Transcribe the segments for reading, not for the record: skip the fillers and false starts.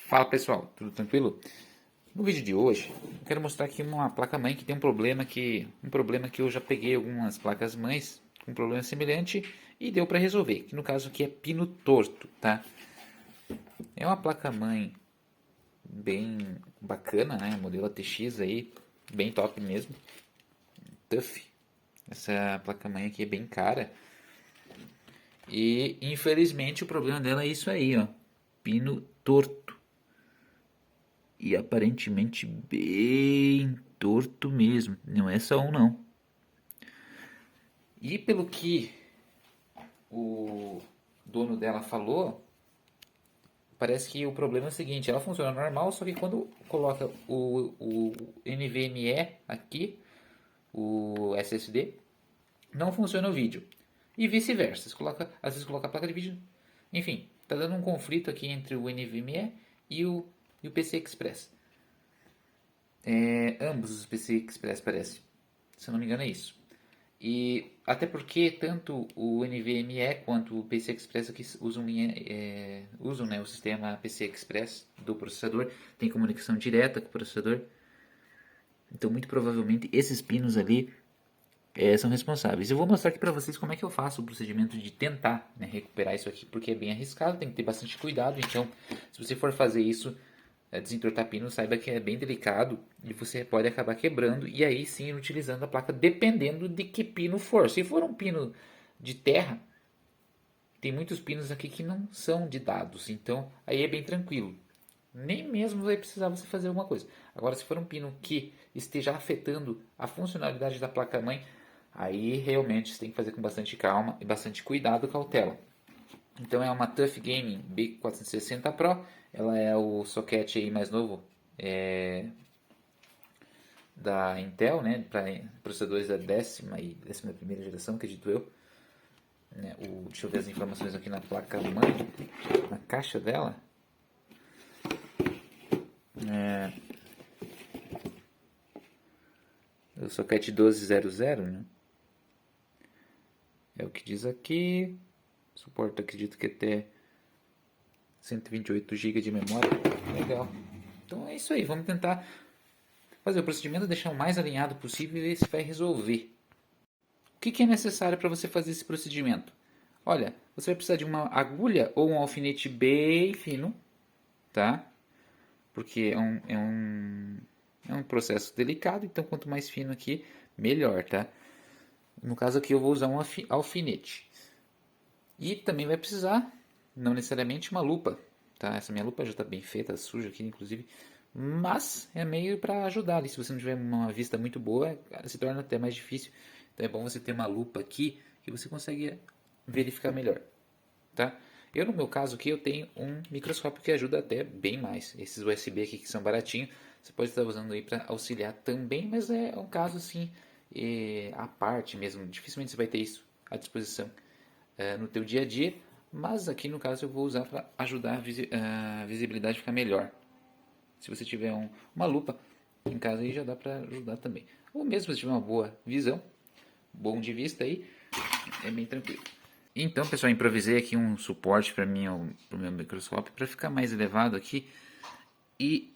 Fala pessoal, tudo tranquilo? No vídeo de hoje, eu quero mostrar aqui uma placa-mãe que tem um problema que eu já peguei algumas placas-mães com um problema semelhante e deu para resolver, que no caso aqui é pino torto, tá? É uma placa-mãe bem bacana, né? Modelo ATX aí, bem top mesmo, TUF. Essa placa-mãe aqui é bem cara e infelizmente o problema dela é isso aí, ó, pino torto. E aparentemente bem torto mesmo. Não é só um não. E pelo que o dono dela falou, parece que o problema é o seguinte, ela funciona normal, só que quando coloca o NVMe aqui, o SSD, não funciona o vídeo. E vice-versa. Às vezes coloca a placa de vídeo. Enfim, tá dando um conflito aqui entre o NVMe e o PCI Express. Ambos os PCI Express parece. Se eu não me engano é isso. E até porque tanto o NVMe quanto o PCI Express aqui usam né, o sistema PCI Express do processador, tem comunicação direta com o processador. Então muito provavelmente esses pinos ali são responsáveis. Eu vou mostrar aqui para vocês como é que eu faço o procedimento de tentar, né, recuperar isso aqui, porque é bem arriscado, tem que ter bastante cuidado. Então, se você for fazer isso, desentortar pino, saiba que é bem delicado e você pode acabar quebrando e aí sim utilizando a placa, dependendo de que pino for. Se for um pino de terra, tem muitos pinos aqui que não são de dados, então aí é bem tranquilo. Nem mesmo vai precisar você fazer alguma coisa. Agora, se for um pino que esteja afetando a funcionalidade da placa-mãe, aí realmente você tem que fazer com bastante calma e bastante cuidado e cautela. Então é uma TUF Gaming B460 Pro, ela é o socket aí mais novo da Intel, né, para processadores da 10ª e 11ª geração, acredito eu. Né, deixa eu ver as informações aqui na placa-mãe, na caixa dela. O socket 1200, né? É o que diz aqui. Suporta, acredito que até 128 GB de memória. Legal. Então é isso aí. Vamos tentar fazer o procedimento, deixar o mais alinhado possível e ver se vai resolver. O que é necessário para você fazer esse procedimento? Olha, você vai precisar de uma agulha ou um alfinete bem fino, tá? Porque é um processo delicado, então quanto mais fino aqui, melhor, tá? No caso aqui eu vou usar um alfinete. E também vai precisar, não necessariamente, uma lupa. Tá? Essa minha lupa já está bem feita, suja aqui inclusive. Mas é meio para ajudar ali. Se você não tiver uma vista muito boa, se torna até mais difícil. Então é bom você ter uma lupa aqui que você consegue verificar melhor. Tá? Eu no meu caso aqui eu tenho um microscópio que ajuda até bem mais. Esses USB aqui que são baratinhos, você pode estar usando aí para auxiliar também, mas é um caso assim à parte mesmo. Dificilmente você vai ter isso à disposição no teu dia a dia, mas aqui no caso eu vou usar para ajudar a visibilidade a ficar melhor. Se você tiver uma lupa em casa aí já dá para ajudar também. Ou mesmo se tiver uma boa visão, bom de vista aí, é bem tranquilo. Então, pessoal, improvisei aqui um suporte para mim, para o meu microscópio, para ficar mais elevado aqui. E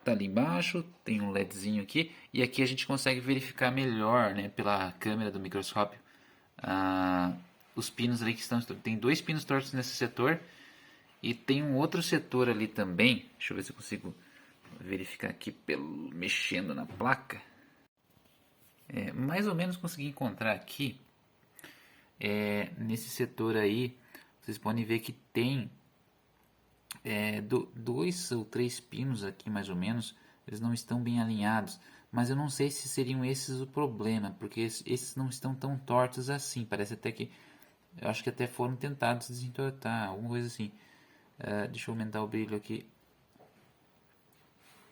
tá ali embaixo, tem um LEDzinho aqui. E aqui a gente consegue verificar melhor, né, pela câmera do microscópio, os pinos ali que estão... Tem dois pinos tortos nesse setor. E tem um outro setor ali também. Deixa eu ver se eu consigo verificar aqui mexendo na placa. Mais ou menos consegui encontrar aqui. Nesse setor aí, vocês podem ver que tem dois ou três pinos aqui mais ou menos. Eles não estão bem alinhados. Mas eu não sei se seriam esses o problema, porque esses não estão tão tortos assim. Parece até que... Eu acho que até foram tentados desentortar, alguma coisa assim. Deixa eu aumentar o brilho aqui.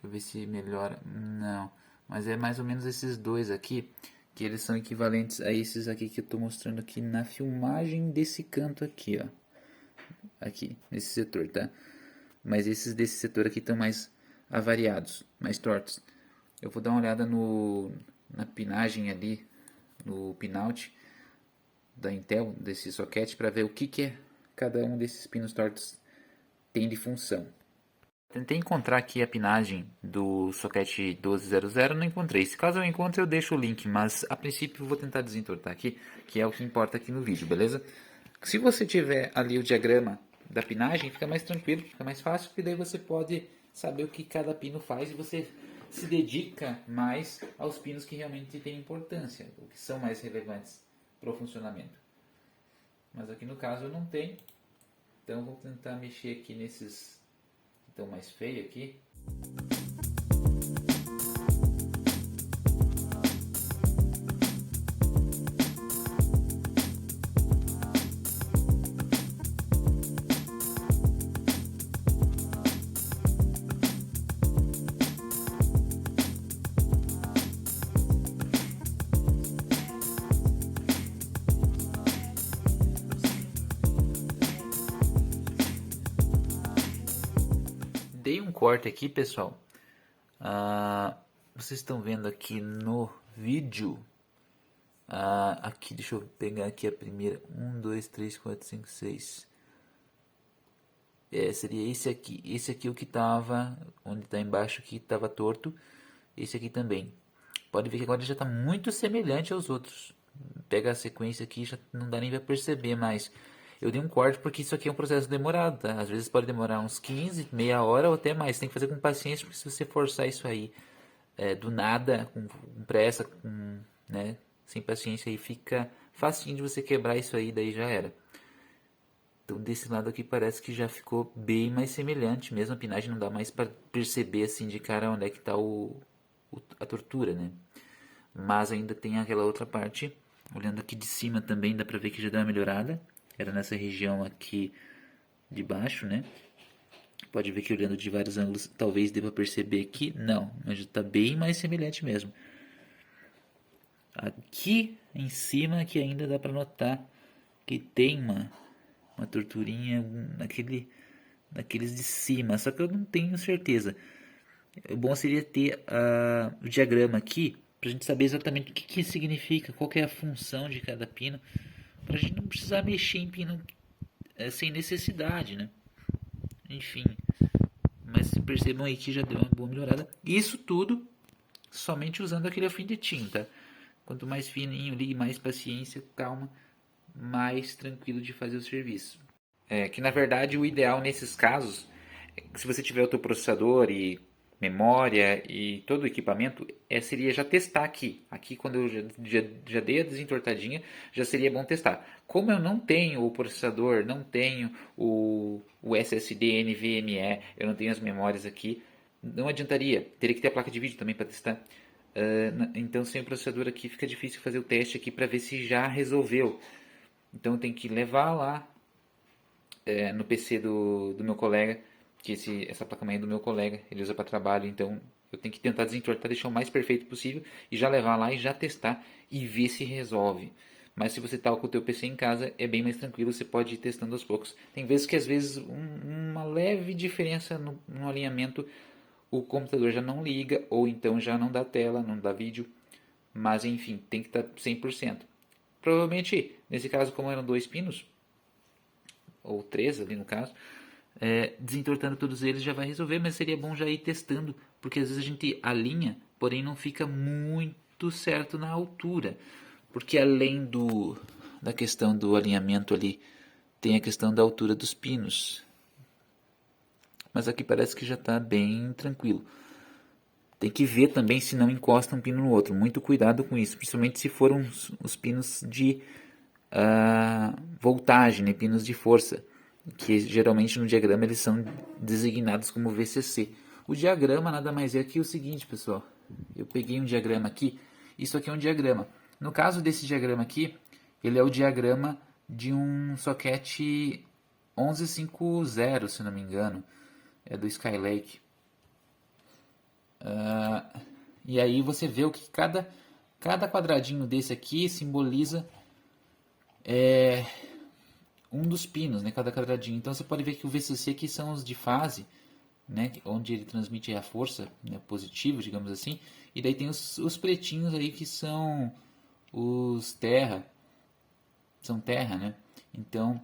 Pra ver se melhora. Não. Mas é mais ou menos esses dois aqui. Que eles são equivalentes a esses aqui que eu estou mostrando aqui na filmagem desse canto aqui, ó. Aqui, nesse setor, tá? Mas esses desse setor aqui estão mais avariados, mais tortos. Eu vou dar uma olhada na pinagem ali, no pinout da Intel, desse socket, para ver o que cada um desses pinos tortos tem de função. Tentei encontrar aqui a pinagem do soquete 1200, não encontrei. Se caso eu encontre, eu deixo o link, mas a princípio eu vou tentar desentortar aqui, que é o que importa aqui no vídeo, beleza? Se você tiver ali o diagrama da pinagem, fica mais tranquilo, fica mais fácil, porque daí você pode saber o que cada pino faz e você se dedica mais aos pinos que realmente têm importância, ou que são mais relevantes para o funcionamento. Mas aqui no caso eu não tenho, então eu vou tentar mexer aqui nesses que estão mais feios aqui. Dei um corte aqui, pessoal. Vocês estão vendo aqui no vídeo. Aqui, deixa eu pegar aqui a primeira. 1, 2, 3, 4, 5, 6. Seria esse aqui. Esse aqui é o que estava, onde está embaixo aqui, estava torto. Esse aqui também. Pode ver que agora já está muito semelhante aos outros. Pega a sequência aqui, já não dá nem para perceber mais. Eu dei um corte porque isso aqui é um processo demorado, tá? Às vezes pode demorar uns 15, meia hora ou até mais. Tem que fazer com paciência, porque se você forçar isso aí do nada, com pressa, né, sem paciência, aí fica facinho de você quebrar isso aí, daí já era. Então desse lado aqui parece que já ficou bem mais semelhante, mesmo a pinagem não dá mais para perceber assim de cara onde é que está a tortura, né? Mas ainda tem aquela outra parte, olhando aqui de cima também dá para ver que já deu uma melhorada. Era nessa região aqui de baixo, né? Pode ver que olhando de vários ângulos talvez deva perceber que não, mas está bem mais semelhante mesmo. Aqui em cima que ainda dá para notar que tem uma torturinha naqueles de cima, só que eu não tenho certeza. O bom seria ter o diagrama aqui para a gente saber exatamente o que significa, qual que é a função de cada pino, para a gente não precisar mexer em pino sem necessidade, né? Enfim, mas percebam aí que já deu uma boa melhorada. Isso tudo somente usando aquele alfinetinho, tá? Quanto mais fininho ali, mais paciência, calma, mais tranquilo de fazer o serviço. Que na verdade o ideal nesses casos, se você tiver o teu processador e memória e todo o equipamento, seria já testar aqui. Aqui quando eu já dei a desentortadinha, já seria bom testar. Como eu não tenho o processador, não tenho o SSD NVMe, eu não tenho as memórias aqui, não adiantaria. Teria que ter a placa de vídeo também para testar. Então sem o processador aqui fica difícil fazer o teste aqui para ver se já resolveu. Então eu tenho que levar lá no PC do meu colega, que essa placa-mãe é do meu colega, ele usa para trabalho, então eu tenho que tentar desentortar, deixar o mais perfeito possível e já levar lá e já testar e ver se resolve. Mas se você está com o teu PC em casa, é bem mais tranquilo, você pode ir testando aos poucos. Tem vezes que às vezes uma leve diferença no alinhamento, o computador já não liga, ou então já não dá tela, não dá vídeo, mas enfim, tem que estar 100%. Provavelmente, nesse caso, como eram dois pinos, ou três ali no caso, desentortando todos eles já vai resolver, mas seria bom já ir testando, porque às vezes a gente alinha, porém não fica muito certo na altura, porque além da questão do alinhamento ali, tem a questão da altura dos pinos, mas aqui parece que já está bem tranquilo. Tem que ver também se não encosta um pino no outro, muito cuidado com isso, principalmente se foram os pinos de voltagem, né, pinos de força, que geralmente no diagrama eles são designados como VCC. O diagrama nada mais é que o seguinte, pessoal. Eu peguei um diagrama aqui. Isso aqui é um diagrama. No caso desse diagrama aqui, ele é o diagrama de um socket 1150, se não me engano. É do Skylake. E aí você vê o que cada quadradinho desse aqui simboliza um dos pinos, né, cada quadradinho. Então você pode ver que o VCC aqui são os de fase, né, onde ele transmite a força, né, positiva, digamos assim. E daí tem os pretinhos aí que são os terra, né? Então,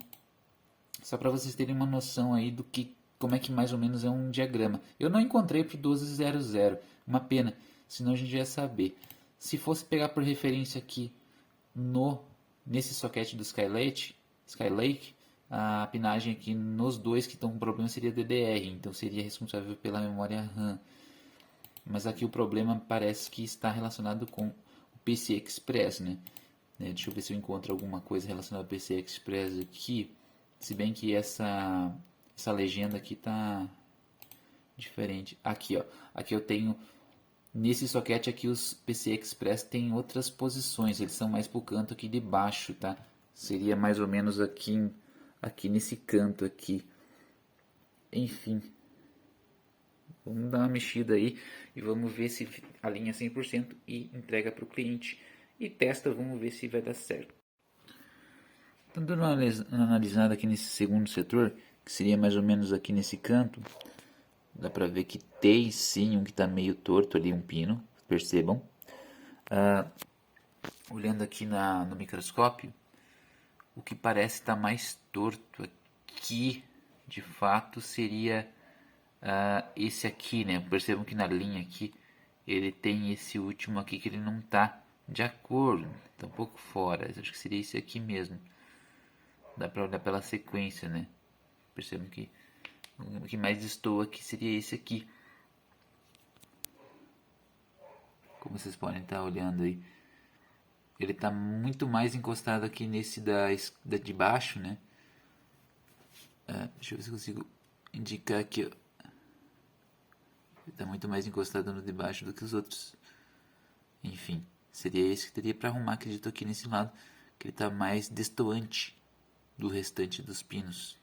só para vocês terem uma noção aí do que como é que mais ou menos é um diagrama. Eu não encontrei para o 1200, uma pena, senão a gente ia saber. Se fosse pegar por referência aqui nesse socket do Skylake, a pinagem aqui nos dois que estão com problema seria DDR, então seria responsável pela memória RAM. Mas aqui o problema parece que está relacionado com o PCI Express, né? Deixa eu ver se eu encontro alguma coisa relacionada ao PCI Express aqui. Se bem que essa legenda aqui tá diferente. Aqui, ó. Aqui eu tenho nesse socket aqui os PCI Express tem outras posições, eles são mais pro canto aqui de baixo, tá? Seria mais ou menos aqui nesse canto aqui. Enfim, vamos dar uma mexida aí e vamos ver se alinha 100% e entrega para o cliente. E testa, vamos ver se vai dar certo. Então, dando uma analisada aqui nesse segundo setor, que seria mais ou menos aqui nesse canto, dá para ver que tem sim um que está meio torto ali, um pino, percebam. Olhando aqui no microscópio, o que parece estar mais torto aqui, de fato, seria esse aqui, né? Percebam que na linha aqui, ele tem esse último aqui que ele não está de acordo, está um pouco fora. Acho que seria esse aqui mesmo. Dá para olhar pela sequência, né? Percebam que o que mais destoa aqui seria esse aqui. Como vocês podem estar olhando aí, ele está muito mais encostado aqui nesse de baixo, né? Deixa eu ver se eu consigo indicar aqui, ó. Ele está muito mais encostado no de baixo do que os outros. Enfim, seria esse que teria para arrumar, acredito, aqui nesse lado, que ele está mais destoante do restante dos pinos.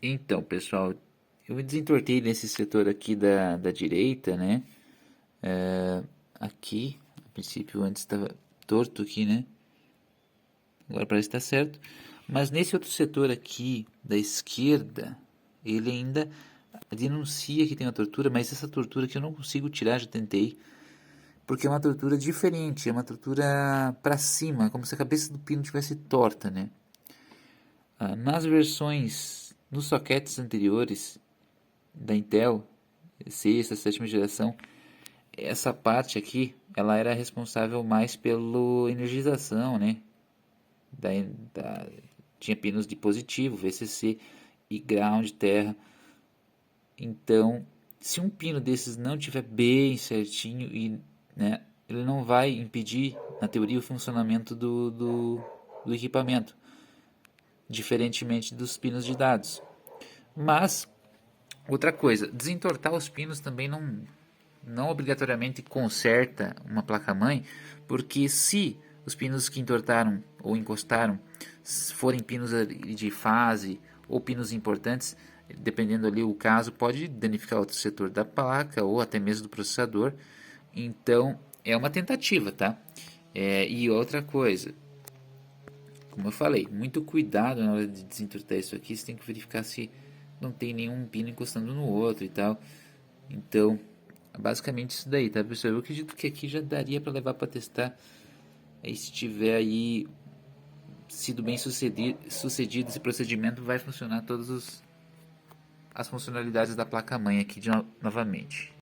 Então, pessoal, eu me desentortei nesse setor aqui da direita, né? Aqui, a princípio antes estava torto aqui, né? Agora parece que está certo. Mas nesse outro setor aqui da esquerda, ele ainda denuncia que tem uma tortura, mas essa tortura aqui eu não consigo tirar, já tentei. Porque é uma tortura diferente, é uma tortura para cima, como se a cabeça do pino tivesse torta, né? Nas versões, nos sockets anteriores da Intel, sexta, sétima geração, essa parte aqui, ela era responsável mais pela energização, né? Tinha pinos de positivo, VCC e ground, terra. Então, se um pino desses não tiver bem certinho, né, ele não vai impedir, na teoria, o funcionamento do equipamento, diferentemente dos pinos de dados. Mas, outra coisa, desentortar os pinos também não obrigatoriamente conserta uma placa-mãe, porque se os pinos que entortaram ou encostaram forem pinos de fase ou pinos importantes, dependendo ali o caso, pode danificar outro setor da placa ou até mesmo do processador. Então, é uma tentativa, tá? E outra coisa, como eu falei, muito cuidado na hora de desentortar isso aqui. Você tem que verificar se não tem nenhum pino encostando no outro e tal. Então, basicamente isso daí, tá, pessoal? Eu acredito que aqui já daria para levar para testar. Aí, se tiver aí sido bem sucedido esse procedimento, vai funcionar todas as funcionalidades da placa-mãe aqui novamente.